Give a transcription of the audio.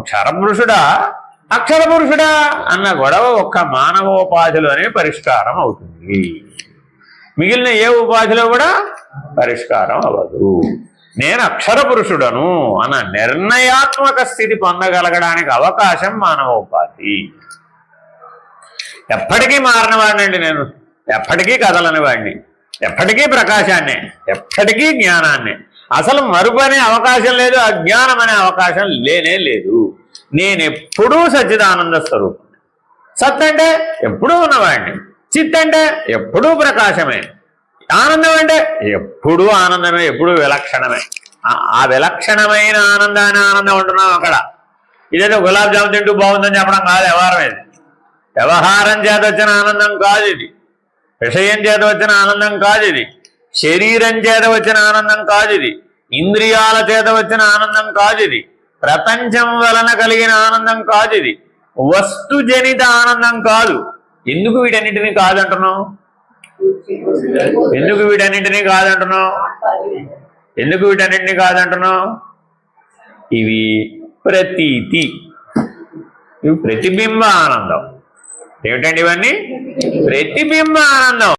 క్షరపురుషుడా అక్షర పురుషుడా అన్న గొడవ ఒక్క మానవోపాధిలోనే పరిష్కారం అవుతుంది. మిగిలిన ఏ ఉపాధిలో కూడా పరిష్కారం అవ్వదు. నేను అక్షర పురుషుడను అన్న నిర్ణయాత్మక స్థితి పొందగలగడానికి అవకాశం మానవోపాధి. ఎప్పటికీ మారని వాడినండి నేను, ఎప్పటికీ కదలని వాడిని, ఎప్పటికీ ప్రకాశాన్నే, ఎప్పటికీ జ్ఞానాన్నే. అసలు మరుపు అనే అవకాశం లేదు, అజ్ఞానం అనే అవకాశం లేనే లేదు. నేనెప్పుడూ సచ్చిదానంద స్వరూపం. సత్ అంటే ఎప్పుడూ ఉన్నవాడిని, చిత్ అంటే ఎప్పుడూ ప్రకాశమే, ఆనందం అంటే ఎప్పుడూ ఆనందమే, ఎప్పుడూ విలక్షణమే. ఆ విలక్షణమైన ఆనందాన్ని ఆనందం ఉంటున్నాం అక్కడ. ఇదేదో గులాబ్ జామున్ తింటూ బాగుందని చెప్పడం కాదు వ్యవహారం. ఇది వ్యవహారం చేత వచ్చిన ఆనందం కాదు, ఇది విషయం చేత వచ్చిన ఆనందం కాదు, ఇది శరీరం చేత వచ్చిన ఆనందం కాదు, ఇది ఇంద్రియాల చేత వచ్చిన ఆనందం కాదు, ఇది ప్రపంచం వలన కలిగిన ఆనందం కాదు, ఇది వస్తుజనిత ఆనందం కాదు. ఎందుకు వీటన్నింటినీ కాదంటున్నావు? ఎందుకు వీటన్నింటినీ కాదంటున్నావు? ఎందుకు వీటన్నింటినీ కాదంటున్నావు? ఇవి ప్రతీతి, ఇవి ప్రతిబింబ ఆనందం. ఏమిటండి ఇవన్నీ? ప్రతిబింబ ఆనందం.